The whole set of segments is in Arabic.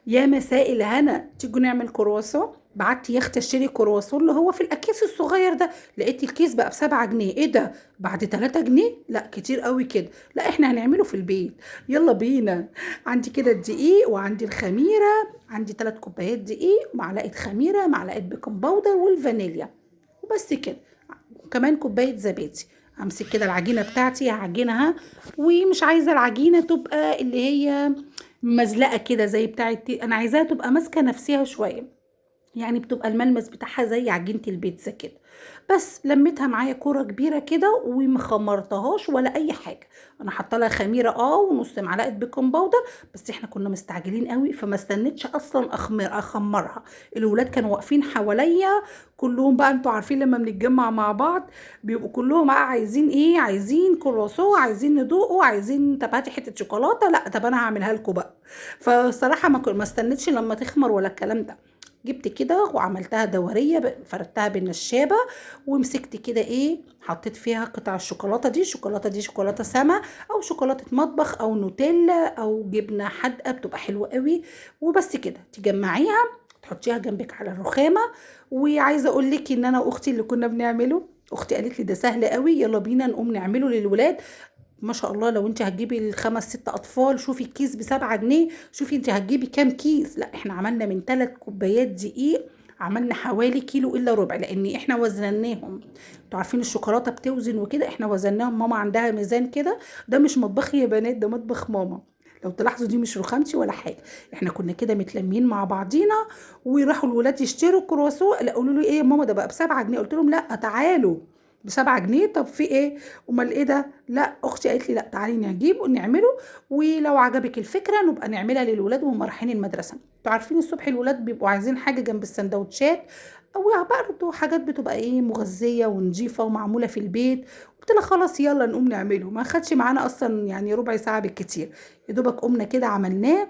يا مساء الهنا، تيجوا نعمل كرواسون. بعت يا اختي اشتري كرواسون اللي هو في الاكياس الصغير ده، لقيت الكيس بقى ب7 جنيه. ايه ده؟ بعد 3 جنيه؟ لا كتير قوي كده. لا احنا هنعمله في البيت. يلا بينا. عندي كده الدقيق وعندي الخميره، عندي 3 كوبايات دقيق ومعلقه خميره، معلقه بيكنج باودر والفانيليا، وبس كده. وكمان كوبايه زبادي. امسك كده العجينه بتاعتي هعجنها. ومش عايزه العجينه تبقى اللي هي مزلقه كده زي بتاعت، انا عايزاها تبقى ماسكه نفسها شويه، يعني بتبقى الملمس بتاعها زي عجينة البيتزا كده. بس لميتها معايا كورة كبيرة كده ومخمرتهاش ولا اي حاجة. انا حاطه لها خميرة ونص معلقة بيكنج باودر. بس احنا كنا مستعجلين قوي فما استنيتش اصلا اخمرها. الولاد كانوا واقفين حواليا كلهم بقى، انتوا عارفين لما بنتجمع مع بعض بيبقوا كلهم بقى عايزين ايه، عايزين كرواسون، عايزين ندوقه، عايزين طب هاتي حتة شوكولاتة، لا طب انا هعملها لكم بقى. فالصراحة ما استنيتش لما تخمر ولا الكلام ده. جبت كده وعملتها دورية، فردتها بالنشابة. ومسكت كده ايه، حطيت فيها قطع الشوكولاتة دي. الشوكولاتة دي شوكولاتة سما او شوكولاتة مطبخ او نوتيلا او جبنة حادقة، بتبقى حلوة قوي. وبس كده تجمعيها، تحطيها جنبك على الرخامة. وعايزة اقول لك ان انا واختي اللي كنا بنعمله، اختي قالت لي ده سهل قوي، يلا بينا نقوم نعمله للولاد. ما شاء الله، لو انت هتجيبي ال5 6 اطفال شوفي الكيس ب7 جنيه، شوفي انت هتجيبي كام كيس. لا احنا عملنا من 3 كوبايات دقيق، عملنا حوالي كيلو الا ربع، لان احنا وزناهم. انتوا عارفين الشوكولاته بتوزن وكده، احنا وزناهم، ماما عندها ميزان كده. ده مش مطبخي يا بنات، ده مطبخ ماما. لو تلاحظوا دي مش رخامتي ولا حاجه. احنا كنا كده متلمين مع بعضينا. وراحوا الولاد يشتروا كرواسون، لا قولوا لي ايه يا ماما ده بقى ب7 جنيه، قلت لهم لا تعالوا. ب7 جنيه؟ طب في ايه؟ امال ايه ده؟ لا اختي قالت لي لا تعالي نجيب ونعمله. ولو عجبك الفكره نبقى نعملها للولاد وهم رايحين المدرسه. انتوا عارفين الصبح الولاد بيبقوا عايزين حاجه جنب السندوتشات، او برضه حاجات بتبقى ايه مغذيه ونظيفه ومعموله في البيت. قلت لها خلاص يلا نقوم نعمله، ما خدش معانا اصلا يعني ربع ساعه بالكتير. يا دوبك قمنا كده عملناه.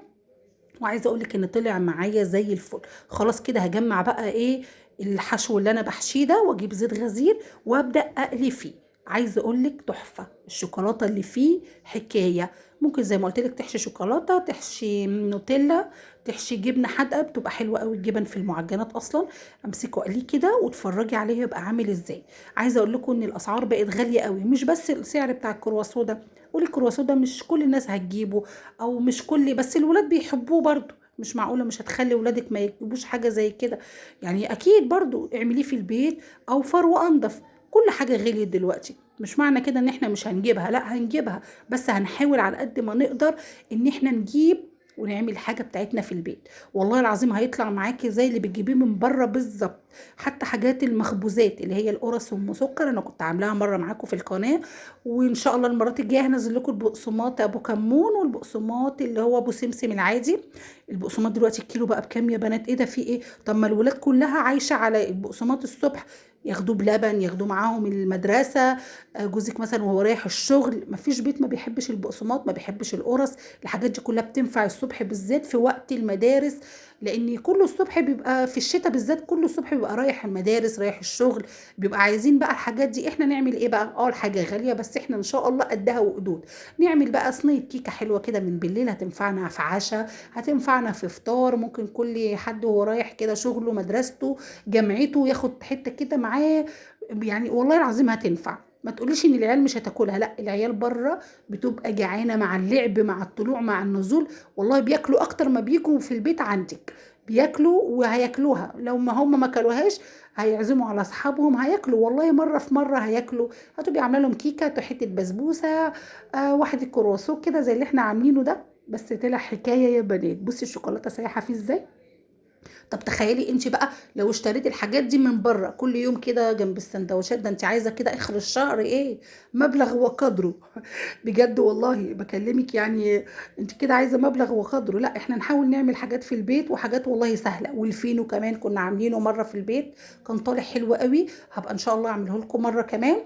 وعايزه اقول لك ان طلع معايا زي الفل. خلاص كده هجمع بقى ايه الحشو اللي انا بحشيه ده، واجيب زيت غزير وابدا اقلي فيه. عايزه اقول لك تحفه الشوكولاته اللي فيه حكايه. ممكن زي ما قلت لك تحشي شوكولاته، تحشي نوتيلا، تحشي جبنه حادقه، بتبقى حلوه قوي الجبن في المعجنات اصلا. امسكه اقليه كده واتفرجي عليه يبقى عامل ازاي. عايزه اقول لكم ان الاسعار بقت غاليه قوي، مش بس السعر بتاع الكرواسون ده. قولي الكرواسون ده مش كل الناس هتجيبه، او مش كل، بس الولاد بيحبوه برضو. مش معقولة مش هتخلي ولادك ما يجيبوش حاجة زي كده. يعني اكيد برضو اعمليه في البيت، اوفر وانضف. كل حاجة غليت دلوقتي، مش معنى كده ان احنا مش هنجيبها، لا هنجيبها. بس هنحاول على قد ما نقدر ان احنا نجيب ونعمل حاجة بتاعتنا في البيت. والله العظيم هيطلع معاكي زي اللي بتجيبيه من بره بالظبط. حتى حاجات المخبوزات اللي هي القرص والمسكر انا كنت عاملاها مرة معاكم في القناة. وان شاء الله المرات الجايه هنزل لكم البقسماط ابو كمون والبقسماط اللي هو ابو سمسم العادي. البقسماط دلوقتي الكيلو بقى بكام يا بنات؟ ايه ده في ايه؟ طب ما الولاد كلها عايشه على البقسماط الصبح، ياخدوه بلبن، ياخدوه معاهم المدرسه. جوزك مثلا وهو رايح الشغل، ما فيش بيت ما بيحبش البقسماط، ما بيحبش القرص. الحاجات دي كلها بتنفع الصبح بالذات في وقت المدارس. لان كله الصبح بيبقى في الشتاء بالذات، كله الصبح بيبقى رايح المدارس رايح الشغل. بيبقى عايزين بقى الحاجات دي. احنا نعمل ايه بقى؟ الحاجه غاليه بس احنا ان شاء الله قدها وقدود. نعمل بقى صينيه كيكه حلوه كده من بالليل، هتنفعنا في عشاء، هتنفعنا في فطار. ممكن كل حد وهو رايح كده شغله مدرسته جامعته ياخد حته كده معاه. يعني والله العظيم هتنفع. ما تقوليش ان العيال مش هتاكلها، لا العيال بره بتبقى جعانه مع اللعب مع الطلوع مع النزول. والله بياكلوا اكتر ما بيجوا في البيت عندك. بياكلوا وهياكلوها، لو ما كلوهاش هيعزموا على اصحابهم هياكلوا، والله مره في مره هياكلوا. هتبقي عامله لهم كيكه، حته بسبوسه، واحد الكرواسون كده زي اللي احنا عاملينه ده. بس طلع حكايه يا بنات. بصي الشوكولاته سايحه فيه ازاي. طب تخيلي انت بقى لو اشتريتي الحاجات دي من بره كل يوم كده جنب السندوتشات، ده انت عايزه كده اخر الشهر ايه، مبلغ وقدره. بجد والله بكلمك يعني. انت كده عايزه مبلغ وقدره. لا احنا نحاول نعمل حاجات في البيت وحاجات والله سهله. والفينو كمان كنا عاملينه مره في البيت، كان طالع حلو قوي. هبقى ان شاء الله اعمله لكم مره كمان.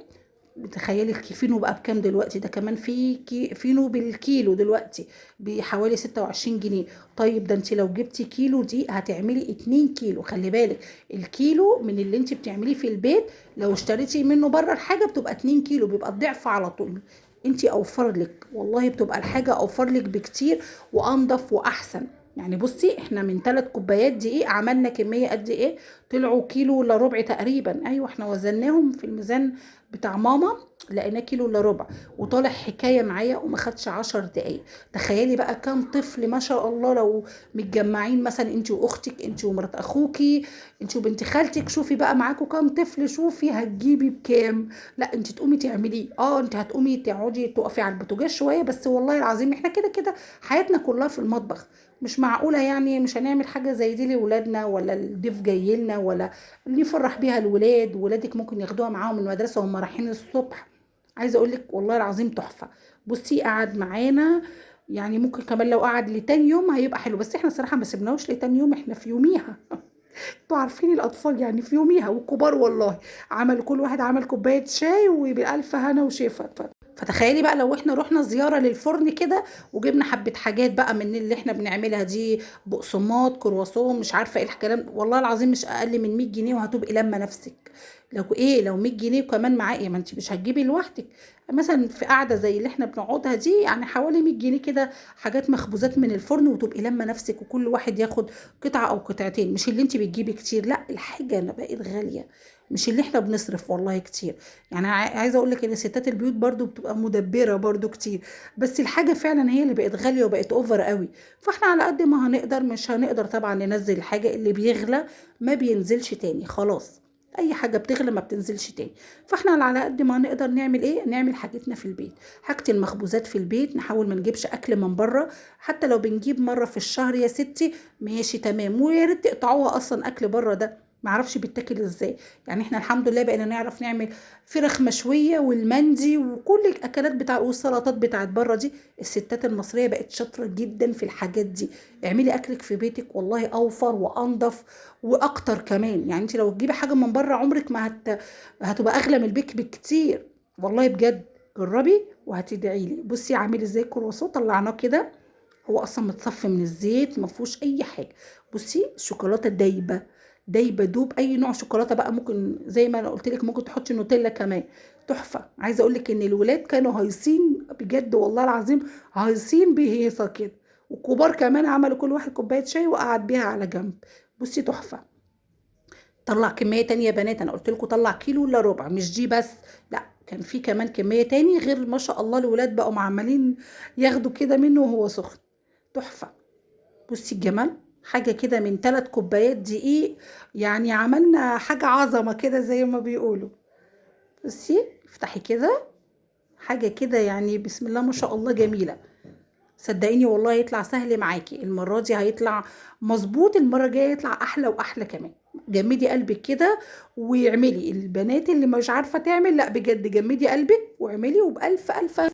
بتخيلي الفينو بقى بكام دلوقتي؟ ده كمان في فينو بالكيلو دلوقتي بحوالي 26 جنيه. طيب ده انت لو جبتي كيلو دي هتعملي 2 كيلو، خلي بالك. الكيلو من اللي انت بتعمليه في البيت لو اشتريتي منه بره الحاجة بتبقى 2 كيلو، بيبقى الضعف على طول. انت اوفر لك والله، بتبقى الحاجة اوفر لك بكتير وانضف واحسن. يعني بصي احنا من 3 كوبايات دقيق عملنا كمية قد ايه؟ طلعوا كيلو الا ربع تقريبا. ايوه احنا وزناهم في الميزان بتاع ماما، لقيناه كيلو الا ربع، وطالع حكاية معايا وما خدش 10 دقايق. تخيلي بقى كام طفل ما شاء الله لو متجمعين، مثلا انت واختك، انت ومرات اخوكي، انت وبنت خالتك، شوفي بقى معاكوا كام طفل، شوفي هتجيبي بكام. لا انت تقومي تعمليه، انت هتقومي تقعدي تقفي على البوتاجاز شوية بس، والله العظيم احنا كده كده حياتنا كلها في المطبخ. مش معقولة يعني مش هنعمل حاجة زي دي لولادنا، ولا الضيف جاي لنا، ولا اللي يفرح بيها الولاد. ولادك ممكن ياخدوها معاهم المدرسة وهم رايحين الصبح. عايزة اقولك والله العظيم تحفة. بصي قعد معانا، يعني ممكن كمان لو قعد لتاني يوم هيبقى حلو، بس احنا صراحة ما سيبناهوش لتاني يوم، احنا في يوميها. انتوا عارفين الاطفال يعني في يوميها، والكبار والله عمل كل واحد عمل كوبايه شاي وبالف هنا وشفا. فتخيلي بقى لو احنا رحنا زياره للفرن كده، وجبنا حبه حاجات بقى من اللي احنا بنعملها دي، بقسماط، كرواسون، مش عارفه ايه الكلام، والله العظيم مش اقل من 100 جنيه، وهتبقي لما نفسك. لو 100 جنيه وكمان معاه ايه، ما انت مش هتجيبي لوحدك. مثلا في قعده زي اللي احنا بنقعدها دي، يعني حوالي 100 جنيه كده، حاجات مخبوزات من الفرن، وتبقي لما نفسك، وكل واحد ياخد قطعة او قطعتين. مش اللي انت بتجيبي كتير، لا الحاجة انا بقت غالية، مش اللي احنا بنصرف والله كتير. يعني عايزة اقول لك ان ستات البيوت برضو بتبقى مدبرة برضو كتير، بس الحاجة فعلا هي اللي بقت غالية وبقت اوفر قوي. فاحنا على قد ما هنقدر، مش هنقدر طبعا ننزل الحاجة اللي بيغلى ما بينزلش تاني خلاص. اي حاجه بتغلى ما بتنزلش تاني. فاحنا على قد ما نقدر نعمل ايه، نعمل حاجتنا في البيت، حاجه المخبوزات في البيت، نحاول ما نجيبش اكل من بره. حتى لو بنجيب مره في الشهر يا ستي ماشي تمام، ويا ريت تقطعوها، اصلا اكل بره ده معرفش بيتاكل ازاي. يعني احنا الحمد لله بقينا نعرف نعمل فراخ مشويه والمندي وكل الاكلات بتاع والسلطات بتاعت بره دي. الستات المصريه بقت شاطره جدا في الحاجات دي. اعملي اكلك في بيتك والله اوفر وانضف واكتر كمان. يعني انت لو تجيبي حاجه من بره عمرك ما هتبقى اغلى من البيك بكتير. والله بجد جربي وهتدعي لي. بصي عامل ازاي الكرواسون، طلعناه كده، هو اصلا متصفي من الزيت، ما فيهوش اي حاجه. بصي الشوكولاته دايبه، دايبه دوب. اي نوع شوكولاته بقى، ممكن زي ما انا قلت لك ممكن تحطي نوتيلا كمان، تحفه. عايزه اقول لك ان الولاد كانوا هايصين بجد والله العظيم، هايصين بهيصه كده. والكبار كمان عملوا كل واحد كوبايه شاي وقعد بيها على جنب. بصي تحفه. طلع كميه تانية يا بنات، انا قلت لكم طلع كيلو الا ربع، مش دي بس، لا كان في كمان كميه تاني، غير ما شاء الله الولاد بقوا عمالين ياخدوا كده منه وهو سخن. تحفة. بصي الجمال، حاجة كده من 3 كوبايات دقيق، يعني عملنا حاجة عظمة كده زي ما بيقولوا. بصي افتحي كده، حاجة كده يعني بسم الله ما شاء الله جميلة. صدقيني والله يطلع سهل معاكي، المرة دي هيطلع مظبوط، المرة الجاية يطلع أحلى وأحلى كمان. جمدي قلبك كده واعملي. البنات اللي مش عارفة تعمل، لا بجد جمدي قلبك واعملي، وبألف ألف